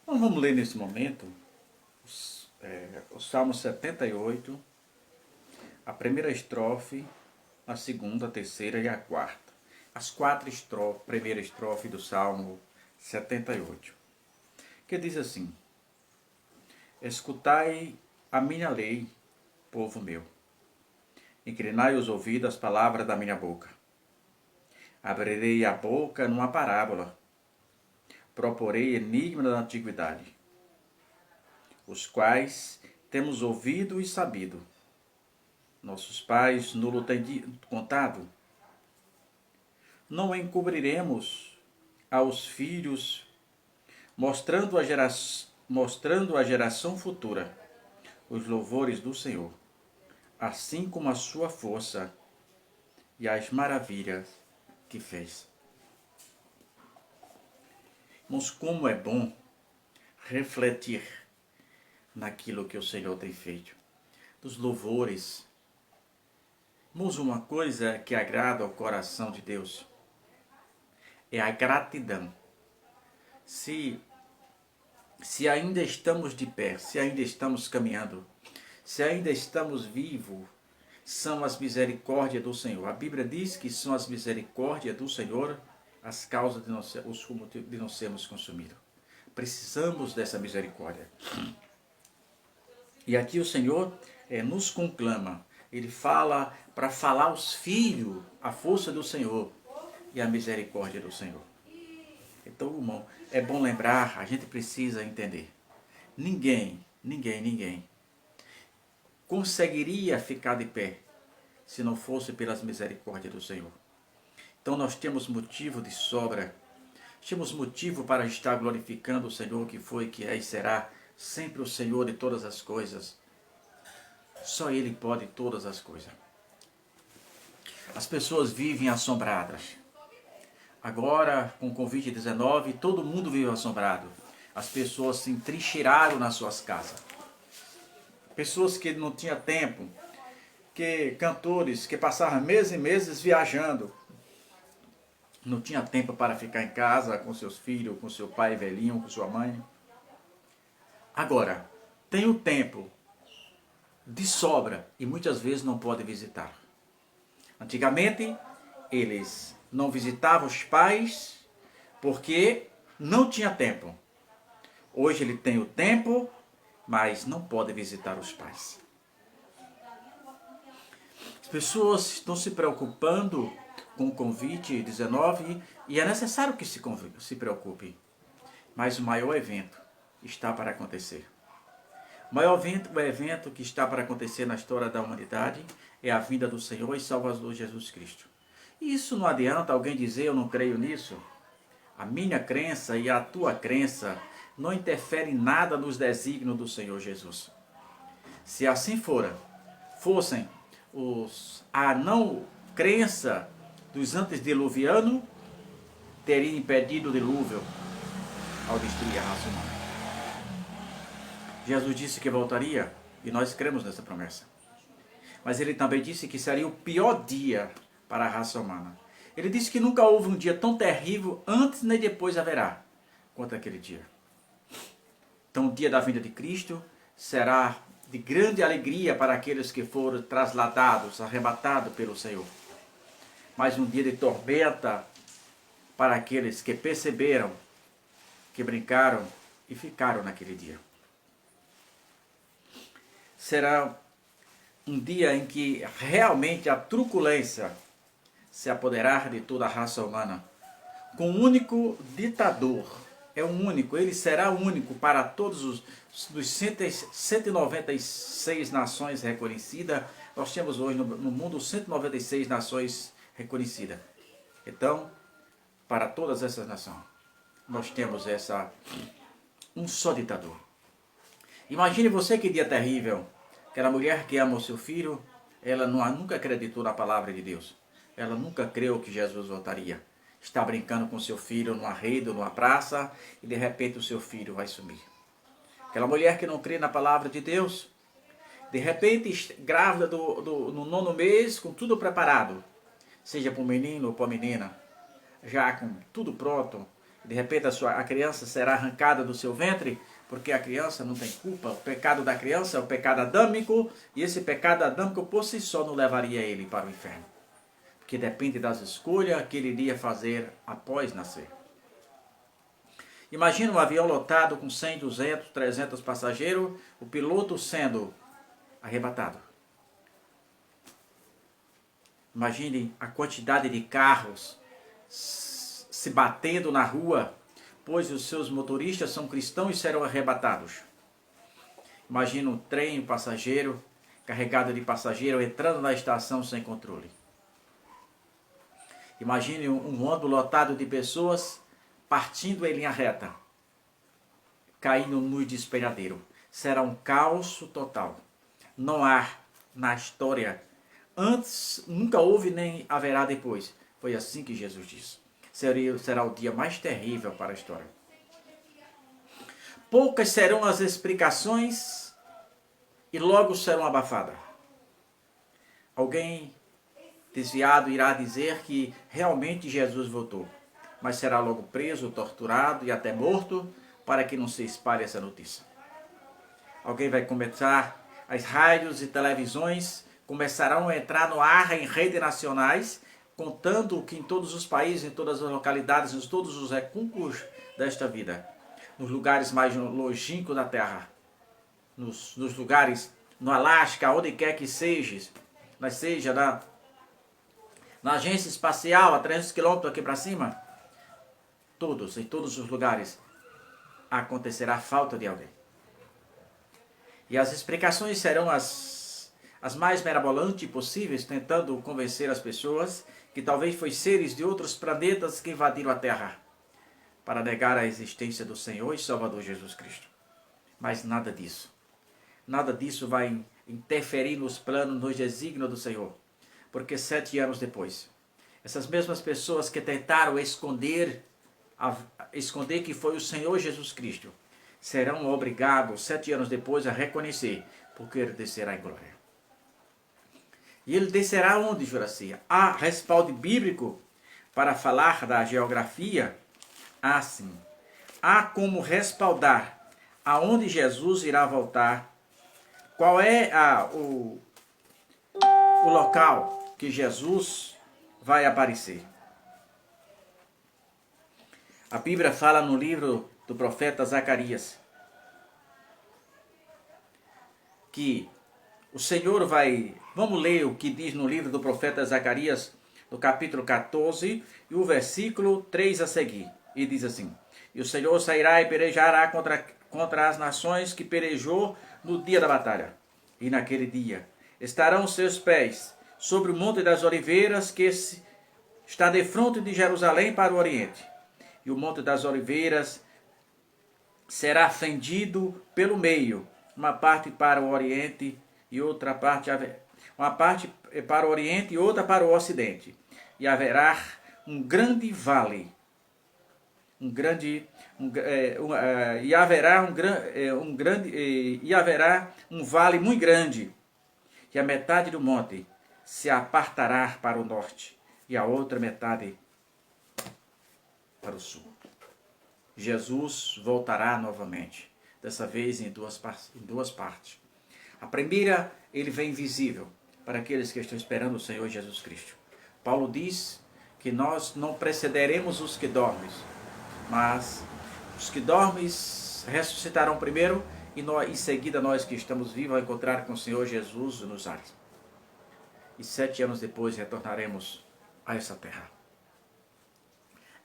Então vamos ler nesse momento o Salmo 78, a primeira estrofe, a segunda, a terceira e a quarta. As quatro estrofes, primeira estrofe do Salmo 78, que diz assim: Escutai a minha lei, povo meu. Inclinai os ouvidos às palavras da minha boca. Abrirei a boca numa parábola. Proporei enigma da antiguidade, os quais temos ouvido e sabido. Nossos pais nulo têm contado. Não encobriremos aos filhos, mostrando a geração futura os louvores do Senhor, assim como a sua força e as maravilhas que fez. Mas como é bom refletir naquilo que o Senhor tem feito, dos louvores. Mas uma coisa que agrada ao coração de Deus é a gratidão. Se ainda estamos de pé, se ainda estamos caminhando, se ainda estamos vivos, são as misericórdias do Senhor. A Bíblia diz que são as misericórdias do Senhor as causas de não sermos consumidos. Precisamos dessa misericórdia. E aqui o Senhor nos conclama. Ele fala para falar aos filhos a força do Senhor e a misericórdia do Senhor. Então, irmão, é bom lembrar, a gente precisa entender. Ninguém conseguiria ficar de pé se não fosse pelas misericórdias do Senhor. Então nós temos motivo de sobra, temos motivo para estar glorificando o Senhor que foi, que é e será sempre o Senhor de todas as coisas. Só Ele pode todas as coisas. As pessoas vivem assombradas. Agora, com o Covid-19, todo mundo vive assombrado. As pessoas se entrincheiraram nas suas casas. Pessoas que não tinham tempo, cantores que passavam meses e meses viajando. Não tinha tempo para ficar em casa com seus filhos, com seu pai velhinho, com sua mãe. Agora, tem o tempo de sobra e muitas vezes não pode visitar. Antigamente, eles não visitavam os pais porque não tinha tempo. Hoje ele tem o tempo, mas não pode visitar os pais. As pessoas estão se preocupando com o Covid-19 e é necessário que se preocupe. Mas o maior evento está para acontecer. O maior evento que está para acontecer na história da humanidade é a vinda do Senhor e Salvador Jesus Cristo. E isso não adianta alguém dizer eu não creio nisso. A minha crença e a tua crença não interferem nada nos desígnios do Senhor Jesus. Se assim fossem a não crença dos antediluvianos, teria impedido o dilúvio ao destruir a raça humana. Jesus disse que voltaria e nós cremos nessa promessa. Mas ele também disse que seria o pior dia para a raça humana. Ele disse que nunca houve um dia tão terrível antes nem depois haverá quanto aquele dia. Então o dia da vinda de Cristo será de grande alegria para aqueles que foram trasladados, arrebatados pelo Senhor. Mas um dia de tormenta para aqueles que perceberam, que brincaram e ficaram naquele dia. Será um dia em que realmente a truculência se apoderar de toda a raça humana, com um único ditador. É um único, ele será único para todos os 196 nações reconhecidas. Nós temos hoje no mundo 196 nações reconhecidas. Então, para todas essas nações, nós temos um só ditador. Imagine você que dia terrível. Aquela mulher que ama o seu filho, ela nunca acreditou na palavra de Deus. Ela nunca creu que Jesus voltaria. Está brincando com seu filho numa rede, numa praça, e de repente o seu filho vai sumir. Aquela mulher que não crê na palavra de Deus, de repente grávida no 9º mês, com tudo preparado, seja para o menino ou para a menina, já com tudo pronto, De repente a criança será arrancada do seu ventre, porque a criança não tem culpa. O pecado da criança é o pecado adâmico, e esse pecado adâmico por si só não levaria ele para o inferno. Porque depende das escolhas que ele iria fazer após nascer. Imagina um avião lotado com 100, 200, 300 passageiros, o piloto sendo arrebatado. Imagine a quantidade de carros se batendo na rua, pois os seus motoristas são cristãos e serão arrebatados. Imagina um trem, um passageiro, carregado de passageiro, entrando na estação sem controle. Imagine um ônibus lotado de pessoas partindo em linha reta, caindo no despenhadeiro. Será um caos total. Não há na história antes, nunca houve nem haverá depois. Foi assim que Jesus disse. Será o dia mais terrível para a história. Poucas serão as explicações e logo serão abafadas. Alguém desviado irá dizer que realmente Jesus voltou, mas será logo preso, torturado e até morto para que não se espalhe essa notícia. Alguém vai começar, as rádios e televisões começarão a entrar no ar em redes nacionais, contando que em todos os países, em todas as localidades, em todos os recôncavos desta vida, nos lugares mais longínquos da Terra, nos lugares, no Alasca, onde quer que seja, mas seja na agência espacial, a 300 quilômetros aqui para cima, em todos os lugares, acontecerá falta de alguém. E as explicações serão as mais mirabolantes possíveis, tentando convencer as pessoas que talvez foi seres de outros planetas que invadiram a Terra para negar a existência do Senhor e Salvador Jesus Cristo. Mas nada disso. Nada disso vai interferir nos planos, nos desígnios do Senhor. Porque 7 anos depois, essas mesmas pessoas que tentaram esconder que foi o Senhor Jesus Cristo, serão obrigados 7 anos depois a reconhecer, porque ele descerá em glória. E ele descerá onde, Juraci? Há respaldo bíblico para falar da geografia? Há sim. Há como respaldar aonde Jesus irá voltar, qual é o local que Jesus vai aparecer. A Bíblia fala no livro do profeta Zacarias que o Senhor vai... Vamos ler o que diz no livro do profeta Zacarias, no capítulo 14, e o versículo 3 a seguir. E diz assim: E o Senhor sairá e pelejará contra as nações que pelejou no dia da batalha. E naquele dia estarão seus pés sobre o Monte das Oliveiras, que está de frente de Jerusalém para o Oriente. E o Monte das Oliveiras será fendido pelo meio, uma parte para o Oriente e outra parte, uma parte para o Oriente e outra para o Ocidente. E haverá um grande vale, e haverá um vale muito grande, e a metade do monte se apartará para o norte e a outra metade para o sul. Jesus voltará novamente, dessa vez em duas partes. A primeira, ele vem visível para aqueles que estão esperando o Senhor Jesus Cristo. Paulo diz que nós não precederemos os que dormem, mas os que dormem ressuscitarão primeiro, e em seguida nós que estamos vivos a encontrar com o Senhor Jesus nos ares. E 7 anos depois retornaremos a essa terra.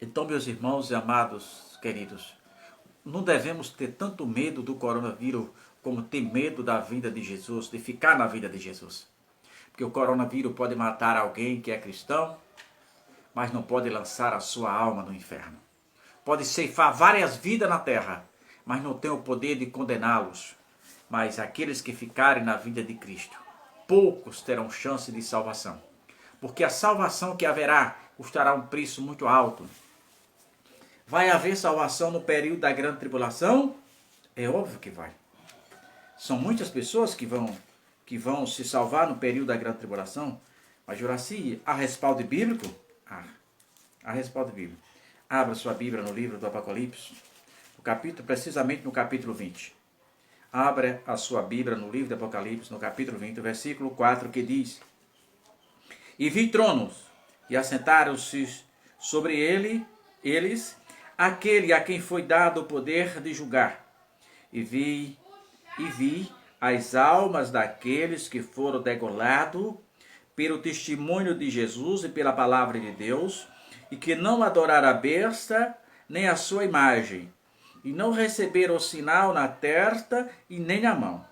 Então, meus irmãos e amados queridos, não devemos ter tanto medo do coronavírus como ter medo da vinda de Jesus, de ficar na vida de Jesus. Porque o coronavírus pode matar alguém que é cristão, mas não pode lançar a sua alma no inferno. Pode ceifar várias vidas na terra, mas não tem o poder de condená-los. Mas aqueles que ficarem na vinda de Cristo, poucos terão chance de salvação. Porque a salvação que haverá custará um preço muito alto. Vai haver salvação no período da grande tribulação? É óbvio que vai. São muitas pessoas que vão se salvar no período da grande tribulação. Mas, Juraci, há respaldo bíblico? Há respaldo bíblico. Abra sua Bíblia no livro do Apocalipse, precisamente no capítulo 20. Abra a sua Bíblia no livro do Apocalipse, no capítulo 20, versículo 4, que diz: E vi tronos, e assentaram-se sobre eles aquele a quem foi dado o poder de julgar. E vi as almas daqueles que foram degolados pelo testemunho de Jesus e pela palavra de Deus, e que não adoraram a besta, nem a sua imagem, e não receberam o sinal na testa e nem na mão,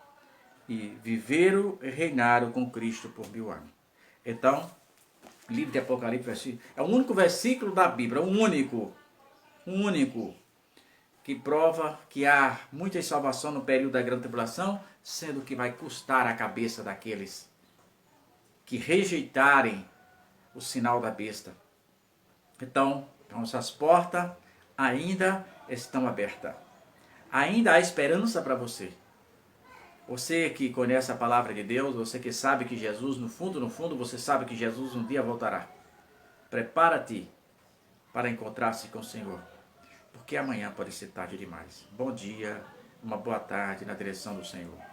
e viveram e reinaram com Cristo por 1000 anos. Então, o livro de Apocalipse é o único versículo da Bíblia, o único, que prova que há muita salvação no período da grande tribulação, sendo que vai custar a cabeça daqueles que rejeitarem o sinal da besta. Então, nossas portas ainda estão abertas. Ainda há esperança para você. Você que conhece a palavra de Deus, você que sabe que Jesus, no fundo, você sabe que Jesus um dia voltará. Prepara-te para encontrar-se com o Senhor, porque amanhã pode ser tarde demais. Bom dia, uma boa tarde na direção do Senhor.